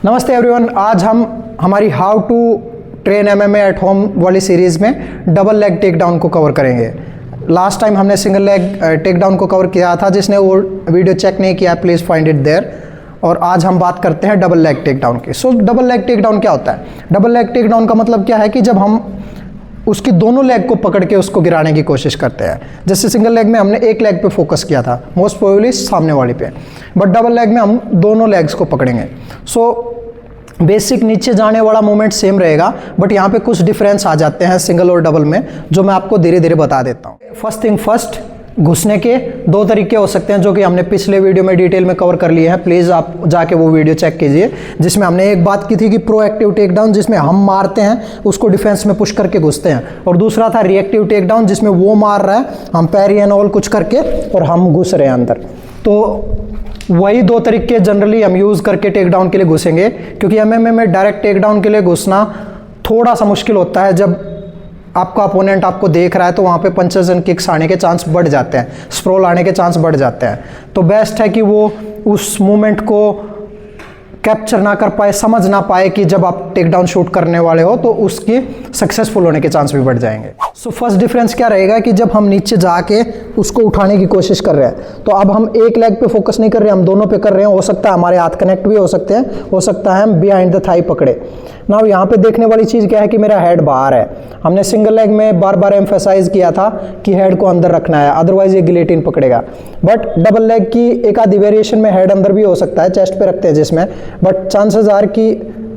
नमस्ते एवरीवन, आज हम हमारी how to train MMA at home वाली सीरीज़ में डबल लेग टेक डाउन को कवर करेंगे। लास्ट टाइम हमने सिंगल लेग टेक डाउन को कवर किया था। जिसने वो वीडियो चेक नहीं किया प्लीज़ फाइंड इट देयर। और आज हम बात करते हैं डबल लेग टेक डाउन की। So double leg takedown क्या होता है? डबल लेग टेक डाउन का मतलब क्या है कि जब हम उसकी दोनों लेग को पकड़ के उसको गिराने की कोशिश करते हैं। जैसे सिंगल लेग में हमने एक लेग पे फोकस किया था, मोस्ट प्रोबेबली सामने वाली पे, बट डबल लेग में हम दोनों लेग्स को पकड़ेंगे। सो बेसिक नीचे जाने वाला मूवमेंट सेम रहेगा, बट यहाँ पे कुछ डिफरेंस आ जाते हैं सिंगल और डबल में, जो मैं आपको धीरे धीरे बता देता हूँ। फर्स्ट थिंग फर्स्ट, घुसने के दो तरीके हो सकते हैं जो कि हमने पिछले वीडियो में डिटेल में कवर कर लिए हैं। प्लीज़ आप जाके वो वीडियो चेक कीजिए, जिसमें हमने एक बात की थी कि प्रोएक्टिव टेक डाउन, जिसमें हम मारते हैं उसको डिफेंस में पुश करके घुसते हैं, और दूसरा था रिएक्टिव टेक डाउन, जिसमें वो मार रहा है, हम पैरी एंड ऑल कुछ करके और हम घुस रहे हैं अंदर। तो वही दो तरीके जनरली हम यूज़ करके टेक डाउन के लिए घुसेंगे, क्योंकि एमएमए में डायरेक्ट टेक डाउन के लिए घुसना थोड़ा सा मुश्किल होता है। जब आपका अपोनेंट आपको देख रहा है तो वहाँ पे पंचेस एंड किक्स आने के चांस बढ़ जाते हैं, स्प्रॉल आने के चांस बढ़ जाते हैं। तो बेस्ट है कि वो उस मूवमेंट को कैप्चर ना कर पाए, समझ ना पाए कि जब आप टेक डाउन शूट करने वाले हो तो उसके सक्सेसफुल होने के चांस भी बढ़ जाएंगे। सो फर्स्ट डिफरेंस क्या रहेगा कि जब हम नीचे जाके उसको उठाने की कोशिश कर रहे हैं तो अब हम एक लेग पे फोकस नहीं कर रहे हैं, हम दोनों पे कर रहे हैं। हो सकता है हमारे हाथ कनेक्ट भी हो सकते हैं, हो सकता है हम बिहाइंड द थाई पकड़े। नाउ यहाँ पे देखने वाली चीज़ क्या है कि मेरा हेड बाहर है। हमने सिंगल लेग में बार बार एम्फेसाइज किया था कि हेड को अंदर रखना है, अदरवाइज ये गिलेटिन पकड़ेगा। बट डबल लेग की एक आधी वेरिएशन में हेड अंदर भी हो सकता है, चेस्ट पे रखते हैं जिसमें, बट चांसेस आर कि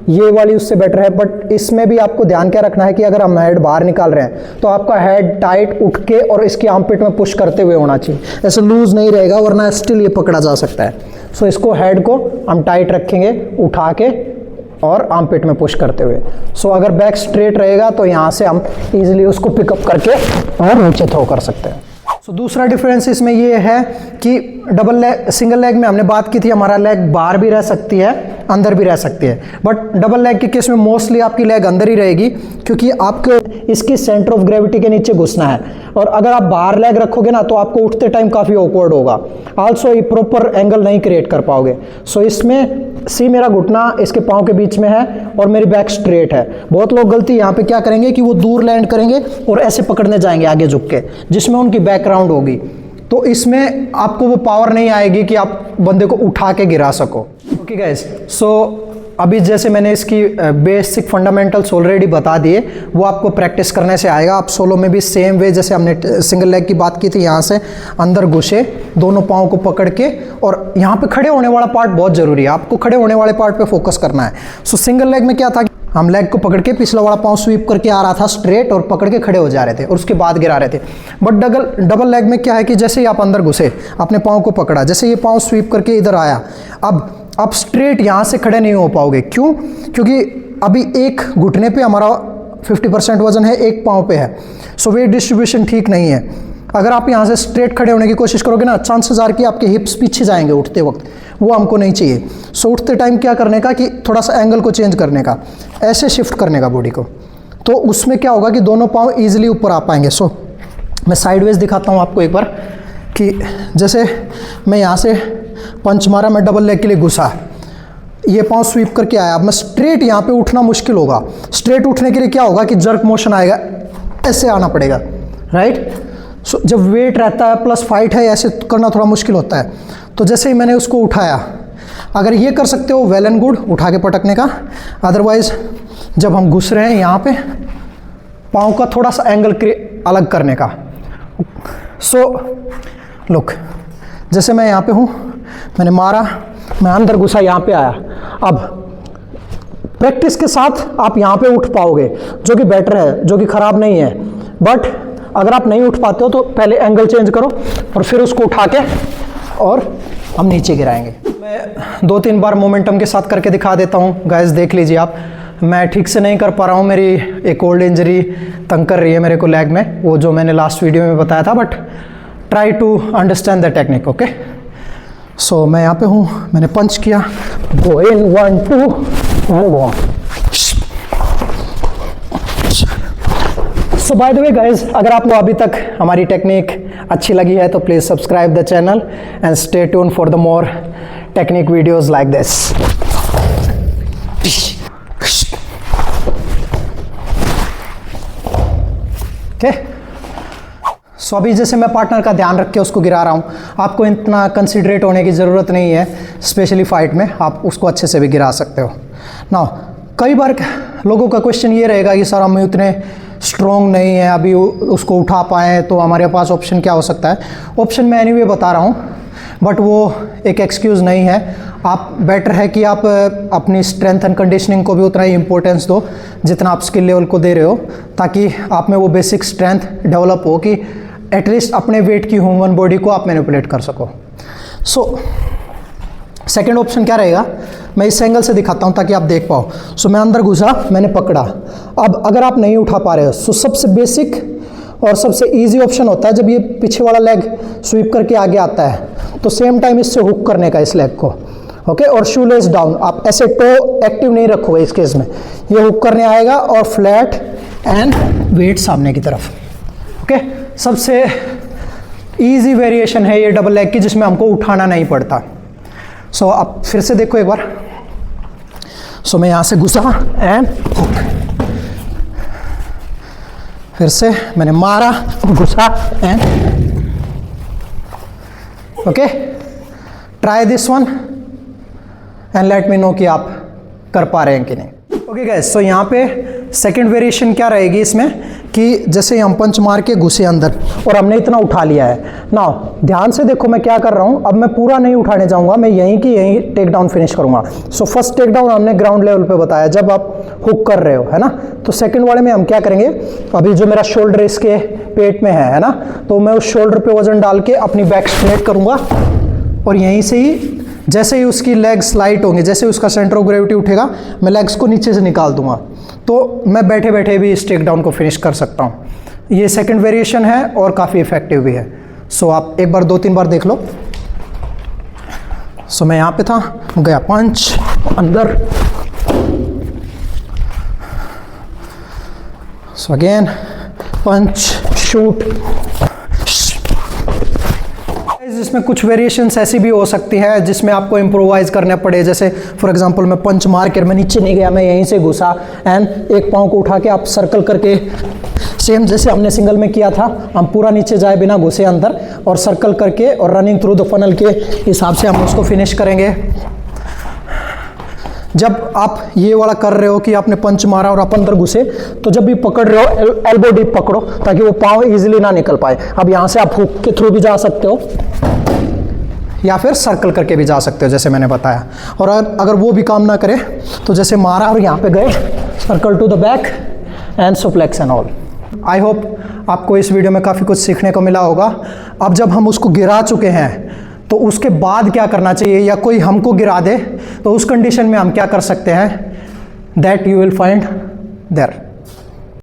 ये वाली उससे बेटर है। बट इसमें भी आपको ध्यान क्या रखना है कि अगर हम हेड बाहर निकाल रहे हैं तो आपका हेड टाइट उठ के और इसकी आर्मपिट में पुश करते हुए होना चाहिए, ऐसे लूज नहीं रहेगा वरना स्टिल ये पकड़ा जा सकता है। सो इसको हेड को हम टाइट रखेंगे उठा के और आर्मपिट में पुश करते हुए। सो अगर बैक स्ट्रेट रहेगा तो यहाँ से हम इजीली उसको पिकअप करके और नीचे थ्रो कर सकते हैं। सो दूसरा डिफरेंस इसमें ये है कि डबल लेग सिंगल लेग में हमने बात की थी हमारा लेग बाहर भी रह सकती है, अंदर भी रह सकती है, बट डबल लेग के केस में मोस्टली आपकी लेग अंदर ही रहेगी, क्योंकि आपको इसकी सेंटर ऑफ ग्रेविटी के नीचे घुसना है। और अगर आप बाहर लेग रखोगे ना तो आपको उठते टाइम काफ़ी ऑकवर्ड होगा, आल्सो ये प्रॉपर एंगल नहीं क्रिएट कर पाओगे। सो इसमें सी मेरा घुटना इसके पाँव के बीच में है और मेरी बैक स्ट्रेट है। बहुत लोग गलती यहाँ पे क्या करेंगे कि वो दूर लैंड करेंगे और ऐसे पकड़ने जाएंगे आगे झुक के, जिसमें उनकी बैकग्राउंड होगी, तो इसमें आपको वो पावर नहीं आएगी कि आप बंदे को उठा के गिरा सको। ओके गाइस, सो अभी जैसे मैंने इसकी बेसिक फंडामेंटल्स ऑलरेडी बता दिए, वो आपको प्रैक्टिस करने से आएगा। आप सोलो में भी सेम वे जैसे हमने सिंगल लेग की बात की थी, यहाँ से अंदर घुसे दोनों पाँव को पकड़ के, और यहाँ पे खड़े होने वाला पार्ट बहुत ज़रूरी है, आपको खड़े होने वाले पार्ट पे फोकस करना है। सो सिंगल लेग में क्या था, हम लेग को पकड़ के पिछला वाला पाँव स्वीप करके आ रहा था स्ट्रेट और पकड़ के खड़े हो जा रहे थे और उसके बाद गिरा रहे थे। बट डबल लेग में क्या है कि जैसे ही आप अंदर घुसे, अपने पाँव को पकड़ा, जैसे ये पाँव स्वीप करके इधर आया, अब आप स्ट्रेट यहाँ से खड़े नहीं हो पाओगे। क्यों? क्योंकि अभी एक घुटने पे हमारा 50% वजन है, एक पाँव पे है। सो वेट डिस्ट्रीब्यूशन ठीक नहीं है। अगर आप यहाँ से स्ट्रेट खड़े होने की कोशिश करोगे ना, चांसेस आर कि आपके हिप्स पीछे जाएंगे उठते वक्त, वो हमको नहीं चाहिए। सो उठते टाइम क्या करने का कि थोड़ा सा एंगल को चेंज करने का, ऐसे शिफ्ट करने का बॉडी को, तो उसमें क्या होगा कि दोनों पाँव ईजिली ऊपर आ पाएंगे। सो मैं साइडवेज दिखाता हूँ आपको एक बार कि जैसे मैं यहाँ से पंच मारा, मैं डबल लेग के लिए घुसा, ये पाँव स्वीप करके आया, अब मैं स्ट्रेट यहाँ पे उठना मुश्किल होगा। स्ट्रेट उठने के लिए क्या होगा कि जर्क मोशन आएगा, ऐसे आना पड़ेगा, राइट। सो जब वेट रहता है प्लस फाइट है, ऐसे करना थोड़ा मुश्किल होता है। तो जैसे ही मैंने उसको उठाया, अगर ये कर सकते हो वेल एंड गुड, उठा के पटकने का। अदरवाइज जब हम घुस रहे हैं यहाँ पे, पाँव का थोड़ा सा एंगल अलग करने का। सो लुक, जैसे मैं यहाँ पे हूँ, मैंने मारा, मैं अंदर घुसा, यहाँ पे आया। अब प्रैक्टिस के साथ आप यहाँ पे उठ पाओगे, जो कि बेटर है, जो कि ख़राब नहीं है। बट अगर आप नहीं उठ पाते हो तो पहले एंगल चेंज करो और फिर उसको उठा के और हम नीचे गिराएंगे। मैं 2-3 बार मोमेंटम के साथ करके दिखा देता हूँ, गाइस देख लीजिए आप। मैं ठीक से नहीं कर पा रहा हूँ, मेरी एक ओल्ड इंजरी तंग कर रही है मेरे को लेग में, वो जो मैंने लास्ट वीडियो में बताया था। But try to understand the technique, okay. So मैं यहाँ पे हूँ, मैंने पंच किया, go in 1 2 and go। So by the way guys, अगर आपको अभी तक हमारी टेक्निक अच्छी लगी है तो please subscribe the channel and stay tune for the more technique videos like this. Okay. So अभी जैसे मैं पार्टनर का ध्यान रख के उसको गिरा रहा हूँ, आपको इतना कंसिडरेट होने की ज़रूरत नहीं है, स्पेशली फाइट में आप उसको अच्छे से भी गिरा सकते हो ना। कई बार लोगों का क्वेश्चन ये रहेगा कि सर हम इतने स्ट्रॉन्ग नहीं है अभी उसको उठा पाएँ, तो हमारे पास ऑप्शन क्या हो सकता है। ऑप्शन मैं एनीवे बता रहा हूँ, बट वो एक एक्सक्यूज़ नहीं है। आप बेटर है कि आप अपनी स्ट्रेंथ एंड कंडीशनिंग को भी उतना ही इम्पोर्टेंस दो जितना आप स्किल लेवल को दे रहे हो, ताकि आप में वो बेसिक स्ट्रेंथ डेवलप हो कि एटलीस्ट अपने वेट की ह्यूमन बॉडी को आप मैनिपुलेट कर सको। सो सेकेंड ऑप्शन क्या रहेगा, मैं इस एंगल से दिखाता हूँ ताकि आप देख पाओ। सो मैं अंदर घुसा, मैंने पकड़ा। अब अगर आप नहीं उठा पा रहे हो, सो सबसे बेसिक और सबसे इजी ऑप्शन होता है जब ये पीछे वाला लेग स्वीप करके आगे आता है, तो सेम टाइम इससे हुक करने का इस लेग को, ओके। और शूलेस डाउन, आप ऐसे टो एक्टिव नहीं रखोगे इस केस में, ये हुक करने आएगा और फ्लैट एंड वेट सामने की तरफ, ओके। सबसे इजी वेरिएशन है ये डबल लेग की, जिसमें हमको उठाना नहीं पड़ता। सो आप फिर से देखो एक बार। सो मैं यहाँ से घुसा एंड हुक, फिर से मैंने मारा, घुसा and, okay. Try this one and let me know कि आप कर पा रहे हैं कि नहीं। ओके गाइस, सो यहाँ पे सेकंड वेरिएशन क्या रहेगी इसमें कि जैसे हम पंच मार के घुसे अंदर और हमने इतना उठा लिया है ना। ध्यान से देखो मैं क्या कर रहा हूँ, अब मैं पूरा नहीं उठाने जाऊँगा, मैं यहीं की यहीं टेक डाउन फिनिश करूँगा। सो फर्स्ट टेक डाउन हमने ग्राउंड लेवल पे बताया जब आप हुक कर रहे हो, है ना। तो सेकंड वाले में हम क्या करेंगे, अभी जो मेरा शोल्डर इसके पेट में है ना, तो मैं उस शोल्डर पे वजन डाल के अपनी बैक स्ट्रेट करूँगा और यहीं से ही जैसे ही उसकी लेग्स लाइट होंगे, जैसे उसका सेंटर ऑफ ग्रेविटी उठेगा, मैं लेग्स को नीचे से निकाल दूंगा, तो मैं बैठे बैठे भी इस टेक डाउन को फिनिश कर सकता हूँ। ये सेकंड वेरिएशन है और काफ़ी इफेक्टिव भी है। सो आप एक बार 2-3 बार देख लो। सो मैं यहाँ पे था, गया पंच अंदर, सो अगेन पंच शूट। इसमें कुछ वेरिएशंस ऐसी भी हो सकती है जिसमें आपको इम्प्रोवाइज करना पड़े। जैसे फॉर एग्जांपल मैं पंच मार कर मैं नीचे नहीं गया, मैं यहीं से घुसा एंड एक पाँव को उठा के आप सर्कल करके, सेम जैसे हमने सिंगल में किया था, हम पूरा नीचे जाए बिना घुसे अंदर और सर्कल करके और रनिंग थ्रू द फनल के हिसाब से हम उसको फिनिश करेंगे। जब आप ये वाला कर रहे हो कि आपने पंच मारा और आप अंदर घुसे, तो जब भी पकड़ रहे हो एल्बो डीप पकड़ो ताकि वो पाँव इजीली ना निकल पाए। अब यहाँ से आप हुक के थ्रू भी जा सकते हो या फिर सर्कल करके भी जा सकते हो जैसे मैंने बताया। और अगर वो भी काम ना करे तो जैसे मारा और यहाँ पे गए, circle to the back and suplex and all. I hope आपको इस वीडियो में काफ़ी कुछ सीखने को मिला होगा। अब जब हम उसको गिरा चुके हैं तो उसके बाद क्या करना चाहिए, या कोई हमको गिरा दे तो उस कंडीशन में हम क्या कर सकते हैं, that you will find there.